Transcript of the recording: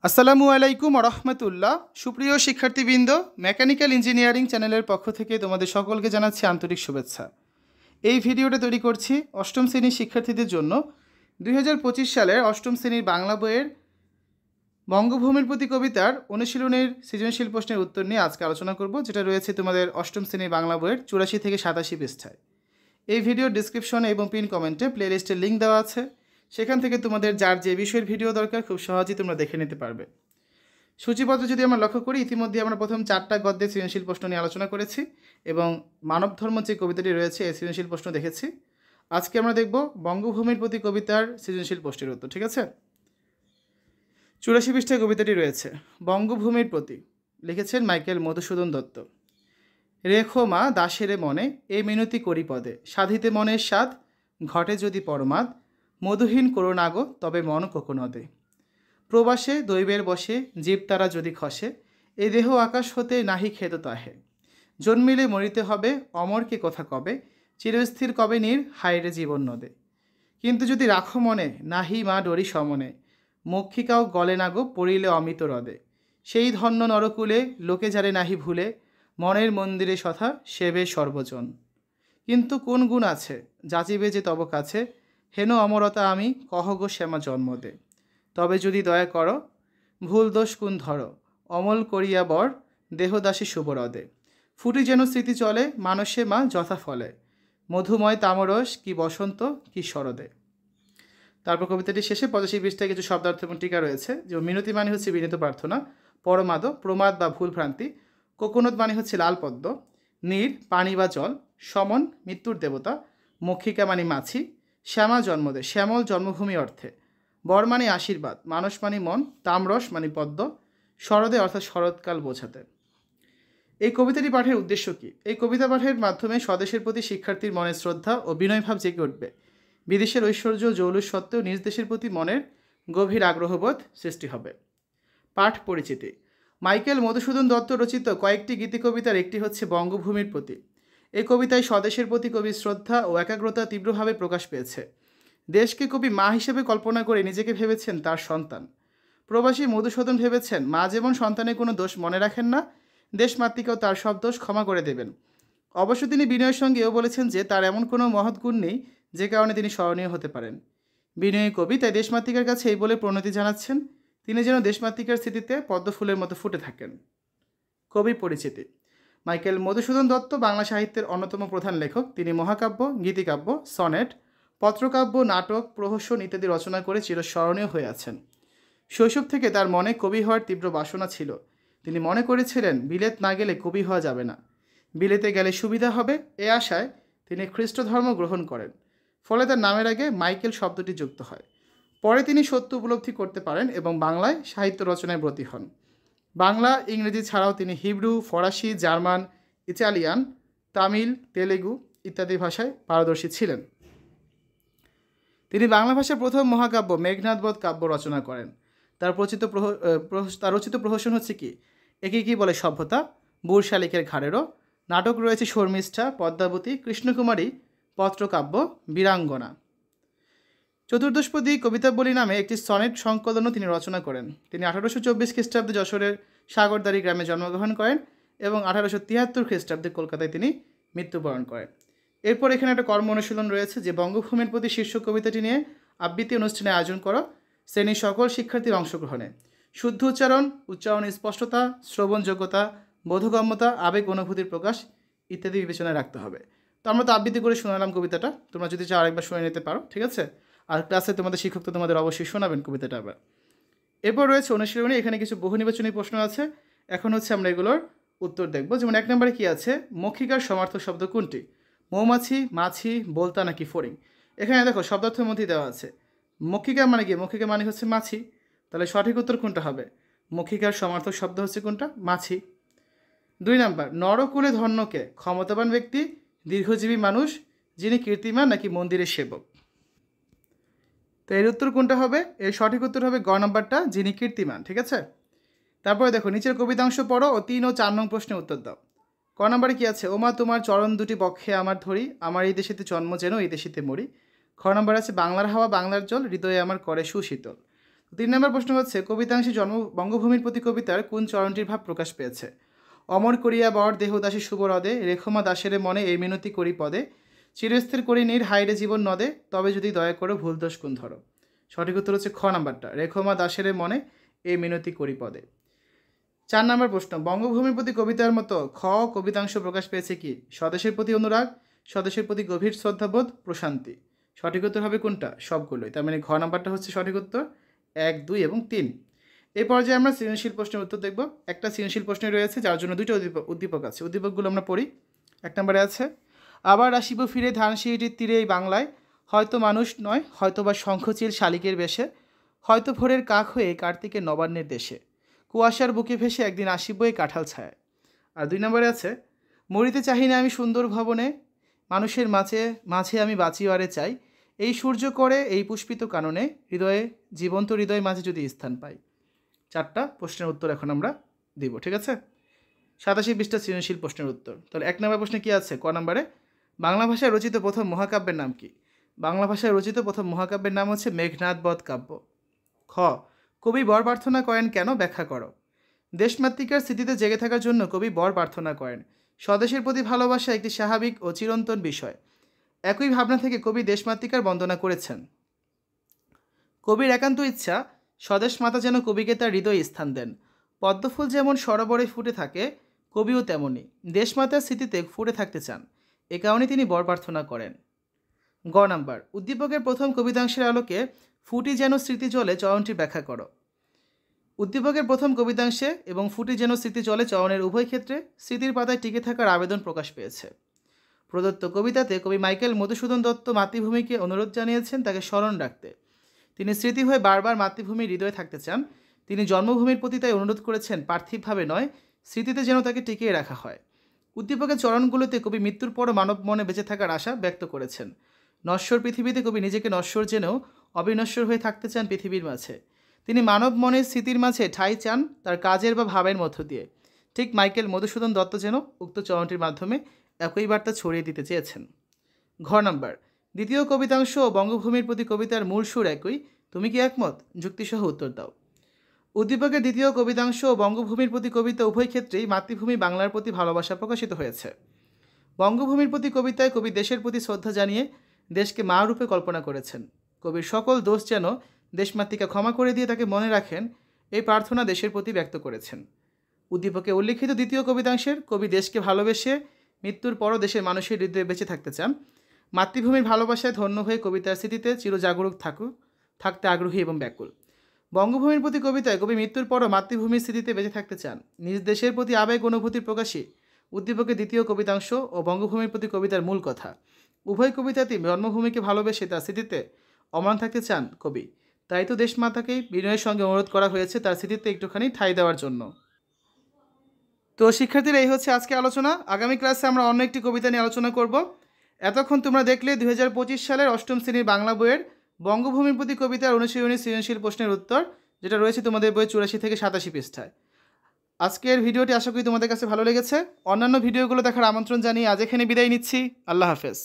আসসালামু আলাইকুম রহমতুল্লাহ। সুপ্রিয় শিক্ষার্থীবৃন্দ, মেকানিক্যাল ইঞ্জিনিয়ারিং চ্যানেলের পক্ষ থেকে তোমাদের সকলকে জানাচ্ছি আন্তরিক শুভেচ্ছা। এই ভিডিওটা তৈরি করছি অষ্টম শ্রেণীর শিক্ষার্থীদের জন্য। 2025 সালের অষ্টম শ্রেণীর বাংলা বইয়ের বঙ্গভূমির প্রতি কবিতার অনুশীলনের সৃজনশীল প্রশ্নের উত্তর নিয়ে আজকে আলোচনা করব, যেটা রয়েছে তোমাদের অষ্টম শ্রেণীর বাংলা বইয়ের 84 থেকে 87 পৃষ্ঠায়। এই ভিডিওর ডিসক্রিপশনে এবং পিন কমেন্টে প্লেলিস্টের লিঙ্ক দেওয়া আছে, সেখান থেকে তোমাদের যার যে বিষয়ের ভিডিও দরকার খুব সহজেই তোমরা দেখে নিতে পারবে। সূচিপত্র যদি আমরা লক্ষ্য করি, ইতিমধ্যে আমরা প্রথম 4টা গদ্যে সৃজনশীল প্রশ্ন নিয়ে আলোচনা করেছি এবং মানব ধর্ম যে কবিতাটি রয়েছে এই সৃজনশীল প্রশ্ন দেখেছি। আজকে আমরা দেখব বঙ্গভূমির প্রতি কবিতার সৃজনশীল প্রশ্নের উত্তর। ঠিক আছে, 84 পৃষ্ঠায় কবিতাটি রয়েছে। বঙ্গভূমির প্রতি লিখেছেন মাইকেল মধুসূদন দত্ত। রেখো মা দাসেরে মনে, এ মিনতি করি পদে, সাধিতে মনের স্বাদ, ঘটে যদি পরমাদ, মধুহীন করুণাগো তবে মন কোকোনদে। প্রবাসে দৈবের বসে জীব তারা যদি খসে, এ দেহ আকাশ হতে নাহি খেত তাহে। জন্মিলে মরিতে হবে, অমরকে কথা কবে, চিরস্থির কবে নীর হায়রে জীবন নদে। কিন্তু যদি রাখো মনে, নাহি মা ডরি সমনে, মক্ষিকাও গলে না গো পড়িলে অমিত হ্রদে। সেই ধন্য নরকুলে লোকে যারে নাহি ভুলে, মনের মন্দিরে সথা সেবে সর্বজন। কিন্তু কোন গুণ আছে যাচিবে যে তব কাছে, হেন অমরতা আমি কহ গো শ্যামা জন্ম দে। তবে যদি দয়া করো, ভুল দোষ কোন ধরো, অমল করিয়া বর দেহদাসী শুভরদে। ফুটি যেন স্মৃতি চলে মানসে মা যথা ফলে, মধুময় তামরস কি বসন্ত কি শরদে। তারপর কবিতাটি শেষে 85 পৃষ্ঠায় কিছু শব্দার্থ এবং টিকা রয়েছে। যে মিনতি মানে হচ্ছে বিনীত প্রার্থনা, পরমাদ প্রমাদ বা ভুল ভ্রান্তি, কোকোনদ মানে হচ্ছে লাল পদ্ম, নীর পানি বা জল, সমন মৃত্যুর দেবতা, মক্ষিকা মানে মাছি, শ্যামা জন্মদে শ্যামল জন্মভূমি অর্থে, বর মানে আশীর্বাদ, মানস মানে মন, তামরস মানে পদ্ম, শরদে অর্থাৎ শরৎকাল বোঝাতে। এই কবিতাটি পাঠের উদ্দেশ্য কী? এই কবিতা পাঠের মাধ্যমে স্বদেশের প্রতি শিক্ষার্থীর মনে শ্রদ্ধা ও বিনয়ভাব জেগে উঠবে। বিদেশের ঐশ্বর্য জৌলুস সত্ত্বেও নিজ দেশের প্রতি মনের গভীর আগ্রহবোধ সৃষ্টি হবে। পাঠ পরিচিতি। মাইকেল মধুসূদন দত্ত রচিত কয়েকটি গীতি কবিতার একটি হচ্ছে বঙ্গভূমির প্রতি। এই কবিতায় স্বদেশের প্রতি কবির শ্রদ্ধা ও একাগ্রতা তীব্রভাবে প্রকাশ পেয়েছে। দেশকে কবি মা হিসেবে কল্পনা করে নিজেকে ভেবেছেন তার সন্তান। প্রবাসী মধুসূদন ভেবেছেন মা যেমন সন্তানের কোনো দোষ মনে রাখেন না, দেশমাতৃকেও তার সব দোষ ক্ষমা করে দেবেন। অবশ্য তিনি বিনয়ের সঙ্গে এও বলেছেন যে তার এমন কোনো মহৎ গুণ নেই যে কারণে তিনি স্মরণীয় হতে পারেন। বিনয়ী কবি তাই দেশমাতৃকার কাছে এই বলে প্রণতি জানাচ্ছেন, তিনি যেন দেশমাতৃকার স্মৃতিতে পদ্মফুলের মতো ফুটে থাকেন। কবি পরিচিতি। মাইকেল মধুসূদন দত্ত বাংলা সাহিত্যের অন্যতম প্রধান লেখক। তিনি মহাকাব্য, গীতিকাব্য, সনেট, পত্রকাব্য, নাটক, প্রহসন ইত্যাদি রচনা করে চিরস্মরণীয় হয়ে আছেন। শৈশব থেকে তার মনে কবি হওয়ার তীব্র বাসনা ছিল। তিনি মনে করেছিলেন বিলেত না গেলে কবি হওয়া যাবে না, বিলেতে গেলে সুবিধা হবে। এ আশায় তিনি খ্রিস্ট ধর্ম গ্রহণ করেন। ফলে তার নামের আগে মাইকেল শব্দটি যুক্ত হয়। পরে তিনি সত্য উপলব্ধি করতে পারেন এবং বাংলায় সাহিত্য রচনায় ব্রতী হন। বাংলা, ইংরেজি ছাড়াও তিনি হিব্রু, ফরাসি, জার্মান, ইতালিয়ান, তামিল, তেলেগু ইত্যাদি ভাষায় পারদর্শী ছিলেন। তিনি বাংলা ভাষার প্রথম মহাকাব্য মেঘনাদবধ কাব্য রচনা করেন। তার রচিত প্রহসন হচ্ছে কি, একে কি বলে সভ্যতা, বুড় শালিকের ঘাড়েরও। নাটক রয়েছে শর্মিষ্ঠা, পদ্মাবতী, কৃষ্ণকুমারী, পত্রকাব্য, বীরাঙ্গনা। চতুর্দশপদী কবিতাবলী নামে একটি সনেট সংকলনও তিনি রচনা করেন। তিনি 1824 খ্রিস্টাব্দে যশোরের সাগরদাড়ি গ্রামে জন্মগ্রহণ করেন এবং 1873 খ্রিস্টাব্দে কলকাতায় তিনি মৃত্যুবরণ করেন। এরপর এখানে একটা কর্ম অনুশীলন রয়েছে যে বঙ্গভূমির প্রতি শীর্ষক কবিতাটি নিয়ে আবৃত্তি অনুষ্ঠানে আয়োজন করো শ্রেণীর সকল শিক্ষার্থীর অংশগ্রহণে। শুদ্ধ উচ্চারণ, উচ্চারণের স্পষ্টতা, শ্রবণযোগ্যতা, বোধগম্যতা, আবেগ অনুভূতির প্রকাশ ইত্যাদি বিবেচনায় রাখতে হবে। তো আমরা তো আবৃত্তি করে শোনালাম কবিতাটা, তোমরা যদি চাও আরেকবার শুনে নিতে পারো, ঠিক আছে। আর ক্লাসে তোমাদের শিক্ষক তো তোমাদের অবশ্যই শোনাবেন কবিতাটা আবার। এরপর রয়েছে অনুশীলনী। এখানে কিছু বহু নির্বাচনী প্রশ্ন আছে। এখন হচ্ছে আমরা এগুলোর উত্তর দেখব। যেমন 1 নম্বরে কী আছে, মক্ষিকার সমার্থক শব্দ কোনটি? মৌমাছি, মাছি, বোলতা নাকি ফড়িং? এখানে দেখো শব্দার্থের মধ্যেই দেওয়া আছে। মক্ষিকা মানে কি? মক্ষিকা মানে হচ্ছে মাছি। তাহলে সঠিক উত্তর কোনটা হবে? মক্ষিকার সমার্থক শব্দ হচ্ছে কোনটা? মাছি। 2 নম্বর, নরকুলে ধন্যকে? ক্ষমতাবান ব্যক্তি, দীর্ঘজীবী মানুষ, যিনি কীর্তিমান নাকি মন্দিরের সেবক? তো এর উত্তর কোনটা হবে? এর সঠিক উত্তর হবে গ নম্বরটা, যিনি কীর্তিমান। ঠিক আছে। তারপরে দেখো নিচের কবিতাংশ পড়ো ও 3 ও 4 নং প্রশ্নের উত্তর দাও। ক নম্বরে কী আছে, ওমা তোমার চরণ দুটি বক্ষে আমার ধরি, আমার এই দেশেতে জন্ম যেন এই দেশেতে মরি। খ নম্বর আছে, বাংলার হাওয়া বাংলার জল, হৃদয়ে আমার করে সুশীতল। 3 নম্বর প্রশ্ন হচ্ছে কবিতাংশে জন্ম বঙ্গভূমির প্রতি কবিতার কোন চরণটির ভাব প্রকাশ পেয়েছে? অমর করিয়া বর দেহদাসী শুভ হ্রদে, রেখমা দাসেরে মনে এই মিনতি করি পদে, চিরস্থির করি নীর হাইরে জীবন নদে, তবে যদি দয়া করো ভুল দোষ কোন ধরো। সঠিক উত্তর হচ্ছে খ নাম্বারটা, রেখমা দাসেরে মনে এই মিনতি করি পদে। 4 নম্বর প্রশ্ন বঙ্গভূমির প্রতি কবিতার মতো খ কবিতাংশ প্রকাশ পেয়েছে কি? স্বদেশের প্রতি অনুরাগ, স্বদেশের প্রতি গভীর শ্রদ্ধাবোধ, প্রশান্তি। সঠিক উত্তর হবে কোনটা? সবগুলোই। তার মানে ঘ নাম্বারটা হচ্ছে সঠিক উত্তর, 1, 2 এবং 3। এই পর্যায়ে আমরা সৃজনশীল প্রশ্নের উত্তর দেখব। একটা সৃজনশীল প্রশ্ন রয়েছে যার জন্য দুটো উদ্দীপক আছে। উদ্দীপকগুলো আমরা পড়ি। 1 নম্বরে আছে, আবার আসিব ফিরে ধানসিঁড়িটির তীরে এই বাংলায়, হয়তো মানুষ নয় হয়তো বা শঙ্খচিল শালিকের বেশে, হয়তো ভোরের কাক হয়ে কার্তিকের নবান্নের দেশে, কুয়াশার বুকে ভেসে একদিন আসিব এই কাঁঠাল ছায়। আর 2 নম্বরে আছে, মরিতে চাহি না আমি সুন্দর ভবনে, মানুষের মাঝে মাঝে আমি বাঁচিবারে চাই, এই সূর্য করে এই পুষ্পিত কাননে, হৃদয়ে জীবন্ত হৃদয় মাঝে যদি স্থান পাই। 4টা প্রশ্নের উত্তর এখন আমরা দিব, ঠিক আছে? 87 পৃষ্ঠা সৃজনশীল প্রশ্নের উত্তর। তাহলে 1 নম্বর প্রশ্নে কী আছে? ক নম্বরে, বাংলা ভাষায় রচিত প্রথম মহাকাব্যের নাম কি? বাংলা ভাষায় রচিত প্রথম মহাকাব্যের নাম হচ্ছে মেঘনাদ বধ কাব্য। খ, কবি বর প্রার্থনা করেন কেন? ব্যাখ্যা করো। দেশমাতৃকার স্মৃতিতে জেগে থাকার জন্য কবি বর প্রার্থনা করেন। স্বদেশের প্রতি ভালোবাসা একটি স্বাভাবিক ও চিরন্তন বিষয়। একই ভাবনা থেকে কবি দেশমাতৃকার বন্দনা করেছেন। কবির একান্ত ইচ্ছা স্বদেশ মাতা যেন কবিকে তার হৃদয়ে স্থান দেন। পদ্মফুল যেমন সরোবরে ফুটে থাকে, কবিও তেমনই দেশমাতার স্মৃতিতে ফুটে থাকতে চান। এ কারণে তিনি বর প্রার্থনা করেন। গ নাম্বার, উদ্দীপকের প্রথম কবিতাংশের আলোকে ফুটি যেন স্মৃতি জলে চরণটি ব্যাখ্যা করো। উদ্দীপকের প্রথম কবিতাংশে এবং ফুটি যেন স্মৃতি জলে চরণের উভয় ক্ষেত্রে স্মৃতির পাতায় টিকে থাকার আবেদন প্রকাশ পেয়েছে। প্রদত্ত কবিতাতে কবি মাইকেল মধুসূদন দত্ত মাতৃভূমিকে অনুরোধ জানিয়েছেন তাকে স্মরণ রাখতে। তিনি স্মৃতি হয়ে বারবার মাতৃভূমির হৃদয়ে থাকতে চান। তিনি জন্মভূমির প্রতি তাই অনুরোধ করেছেন পার্থিবভাবে নয়, স্মৃতিতে যেন তাকে টিকিয়ে রাখা হয়। উদ্দীপকের চরণগুলোতে কবি মৃত্যুর পরও মানব মনে বেঁচে থাকার আশা ব্যক্ত করেছেন। নশ্বর পৃথিবীতে কবি নিজেকে নশ্বর জেনেও অবিনশ্বর হয়ে থাকতে চান পৃথিবীর মাঝে। তিনি মানব মনের স্মৃতির মাঝে ঠাঁই চান তার কাজের বা ভাবের মধ্য দিয়ে। ঠিক মাইকেল মধুসূদন দত্ত যেন উক্ত চরণটির মাধ্যমে একই বার্তা ছড়িয়ে দিতে চেয়েছেন। ঘ নাম্বার, দ্বিতীয় কবিতাংশ ও বঙ্গভূমির প্রতি কবিতার মূল সুর একই, তুমি কি একমত? যুক্তিসহ উত্তর দাও। উদ্দীপকের দ্বিতীয় কবিতাংশ ও বঙ্গভূমির প্রতি কবিতা উভয় ক্ষেত্রেই মাতৃভূমি বাংলার প্রতি ভালোবাসা প্রকাশিত হয়েছে। বঙ্গভূমির প্রতি কবিতায় কবি দেশের প্রতি শ্রদ্ধা জানিয়ে দেশকে মা রূপে কল্পনা করেছেন। কবির সকল দোষ যেন দেশমাতৃকা ক্ষমা করে দিয়ে তাকে মনে রাখেন, এই প্রার্থনা দেশের প্রতি ব্যক্ত করেছেন। উদ্দীপকে উল্লিখিত দ্বিতীয় কবিতাংশের কবি দেশকে ভালোবেসে মৃত্যুর পরও দেশের মানুষের হৃদয়ে বেঁচে থাকতে চান। মাতৃভূমির ভালোবাসায় ধন্য হয়ে কবিতার স্মৃতিতে চিরজাগরুক থাকতে আগ্রহী এবং ব্যাকুল। বঙ্গভূমির প্রতি কবিতায় কবি মৃত্যুর পরও মাতৃভূমির স্মৃতিতে বেঁচে থাকতে চান। নিজ দেশের প্রতি আবেগ অনুভূতির প্রকাশই উদ্দীপকের দ্বিতীয় কবিতাংশ ও বঙ্গভূমির প্রতি কবিতার মূল কথা। উভয় কবিতাতেই জন্মভূমিকে ভালোবেসে তার স্মৃতিতে অমর থাকতে চান কবি। তাই তো দেশমাতাকেই বিনয়ের সঙ্গে অনুরোধ করা হয়েছে তার স্মৃতিতে একটুখানি ঠাঁই দেওয়ার জন্য। তো শিক্ষার্থীরা, এই হচ্ছে আজকে আলোচনা। আগামী ক্লাসে আমরা অন্য একটি কবিতা নিয়ে আলোচনা করব। এতক্ষণ তোমরা দেখলে 2025 সালের 8ম শ্রেণীর বাংলা বইয়ের বঙ্গভূমির প্রতি কবিতার অনুশীলনী সৃজনশীল প্রশ্নের উত্তর, যেটা রয়েছে তোমাদের বই 84 থেকে 87 পৃষ্ঠায়। আজকের ভিডিওটি আশা করি তোমাদের কাছে ভালো লেগেছে। অন্যান্য ভিডিওগুলো দেখার আমন্ত্রণ জানিয়ে আজ এখানে বিদায় নিচ্ছি। আল্লাহ হাফেজ।